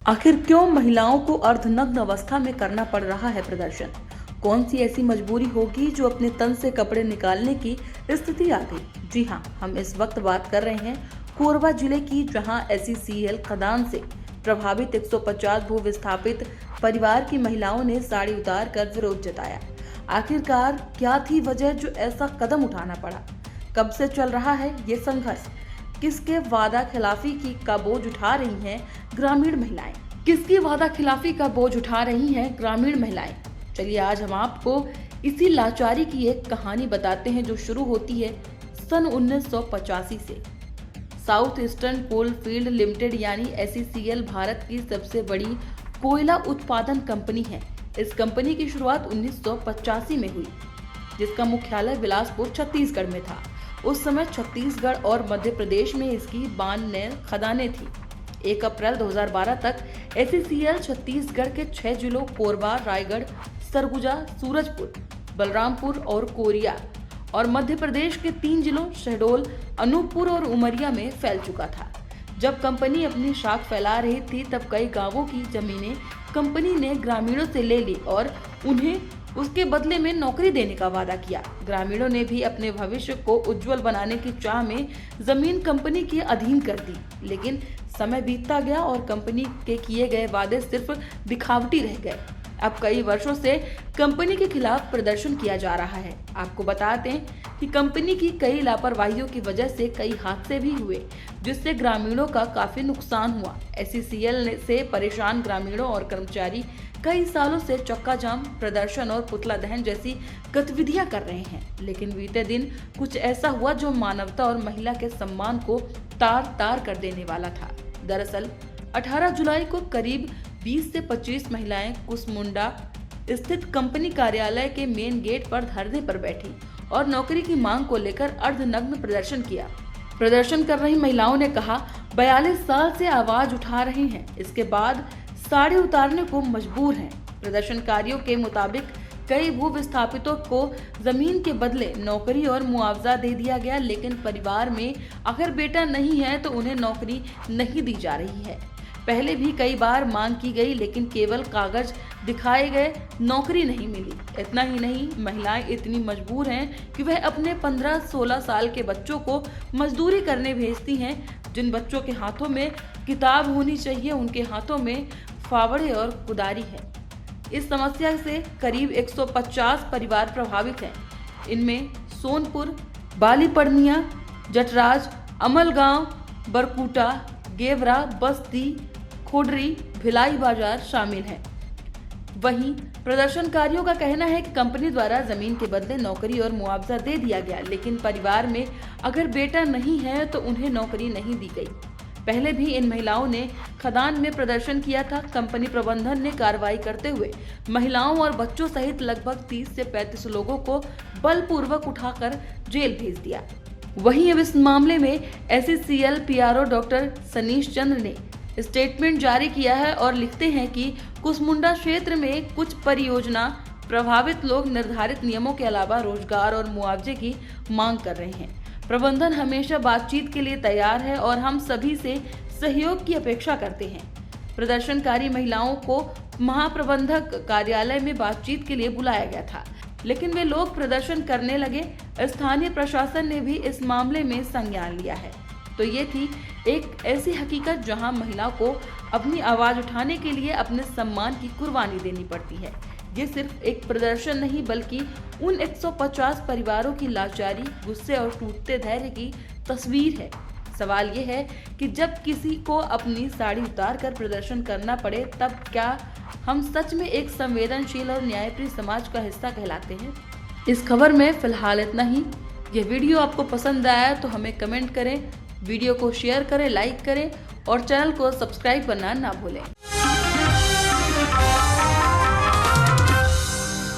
आखिर क्यों महिलाओं को अर्धनग्न अवस्था में करना पड़ रहा है प्रदर्शन? कौन सी ऐसी मजबूरी होगी जो अपने तन से कपड़े निकालने की स्थिति आ गई? जी हाँ, हम इस वक्त बात कर रहे हैं कोरबा जिले की, जहां SECL खदान से प्रभावित 150 भू विस्थापित परिवार की महिलाओं ने साड़ी उतार कर विरोध जताया। आखिरकार क्या थी वजह जो ऐसा कदम उठाना पड़ा? कब से चल रहा है ये संघर्ष? किसके वादा खिलाफी की का बोझ उठा रही हैं ग्रामीण महिलाएं? किसकी वादा खिलाफी का बोझ उठा रही हैं ग्रामीण महिलाएं? चलिए आज हम आपको इसी लाचारी की एक कहानी बताते हैं जो शुरू होती है सन 1985 से। South eastern coal field limited यानी SECL भारत की सबसे बड़ी कोयला उत्पादन कंपनी है। इस कंपनी की शुरुआत 1985 में हुई, जिसका मुख्यालय बिलासपुर छत्तीसगढ़ में था। उस समय छत्तीसगढ़ और मध्य प्रदेश में इसकी 92 खदानें थी। 1 अप्रैल 2012 तक SECL छत्तीसगढ़ के 6 जिलों कोरबा, रायगढ़, सरगुजा, सूरजपुर, बलरामपुर और कोरिया और मध्य प्रदेश के 3 जिलों शहडोल, अनूपपुर और उमरिया में फैल चुका था। जब कंपनी अपनी शाख फैला रही थी तब कई गांवों की जमीनें कंपनी ने ग्रामीणों से ले ली और उन्हें उसके बदले में नौकरी देने का वादा किया। ग्रामीणों ने भी अपने भविष्य को उज्जवल बनाने की चाह में जमीन कंपनी के अधीन कर दी, लेकिन समय बीतता गया और कंपनी के किए गए वादे सिर्फ दिखावटी रह गए। अब कई वर्षों से कंपनी के खिलाफ प्रदर्शन किया जा रहा है। आपको बताते हैं कि कंपनी की कई लापरवाहियों की वजह से कई हादसे भी हुए, जिससे ग्रामीणों का काफी नुकसान हुआ। SECL से परेशान ग्रामीणों और कर्मचारी कई सालों से चक्का जाम, प्रदर्शन और पुतला दहन जैसी गतिविधियां कर रहे हैं। लेकिन बीते दिन कुछ ऐसा हुआ जो मानवता और महिला के सम्मान को तार तार कर देने वाला था। दरअसल 18 जुलाई को करीब 20 से 25 महिलाएं कुसमुंडा स्थित कंपनी कार्यालय के मेन गेट पर धरने पर बैठी और नौकरी की मांग को लेकर अर्धनग्न प्रदर्शन किया। प्रदर्शन कर रही महिलाओं ने कहा, 42 साल से आवाज उठा रहे हैं, इसके बाद साड़ी उतारने को मजबूर हैं। प्रदर्शनकारियों के मुताबिक कई भू विस्थापितों को जमीन के बदले नौकरी और मुआवजा दे दिया गया, लेकिन परिवार में अगर बेटा नहीं है तो उन्हें नौकरी नहीं दी जा रही है। पहले भी कई बार मांग की गई, लेकिन केवल कागज दिखाए गए, नौकरी नहीं मिली। इतना ही नहीं, महिलाएं इतनी मजबूर हैं कि वह अपने 15-16 साल के बच्चों को मजदूरी करने भेजती हैं। जिन बच्चों के हाथों में किताब होनी चाहिए, उनके हाथों में फावड़े और कुदारी है। इस समस्या से करीब 150 परिवार प्रभावित हैं। इनमें सोनपुर, बालीपड़निया, जटराज, अमलगांव, बरकूटा, गेवरा, बस्ती, खोडरी, भिलाई बाजार शामिल हैं। वहीं प्रदर्शनकारियों का कहना है कि कंपनी द्वारा जमीन के बदले नौकरी और मुआवजा दे दिया गया, लेकिन परिवार में अगर बेटा नहीं है तो उन्हें नौकरी नहीं दी गई। पहले भी इन महिलाओं ने खदान में प्रदर्शन किया था। कंपनी प्रबंधन ने कार्रवाई करते हुए महिलाओं और बच्चों सहित लगभग 30 से 35 लोगों को बलपूर्वक उठाकर जेल भेज दिया। वहीं अब इस मामले में SECL PRO डॉक्टर सनीश चंद्र ने स्टेटमेंट जारी किया है और लिखते हैं कि कुसमुंडा क्षेत्र में कुछ परियोजना प्रभावित लोग निर्धारित नियमों के अलावा रोजगार और मुआवजे की मांग कर रहे हैं। प्रबंधन हमेशा बातचीत के लिए तैयार है और हम सभी से सहयोग की अपेक्षा करते हैं। प्रदर्शनकारी महिलाओं को महाप्रबंधक कार्यालय में बातचीत के लिए बुलाया गया था, लेकिन वे लोग प्रदर्शन करने लगे। स्थानीय प्रशासन ने भी इस मामले में संज्ञान लिया है। तो ये थी एक ऐसी हकीकत जहां महिला को अपनी आवाज उठाने के लिए अपने सम्मान की कुर्बानी देनी पड़ती है। ये सिर्फ एक प्रदर्शन नहीं, बल्कि उन 150 परिवारों की लाचारी, गुस्से और टूटते धैर्य की तस्वीर है। सवाल ये है कि जब किसी को अपनी साड़ी उतार कर प्रदर्शन करना पड़े, तब क्या हम सच में एक संवेदनशील और न्यायप्रिय समाज का हिस्सा कहलाते हैं? इस खबर में फिलहाल इतना ही। यह वीडियो आपको पसंद आया तो हमें कमेंट करें, वीडियो को शेयर करें, लाइक करें और चैनल को सब्सक्राइब करना ना भूलें।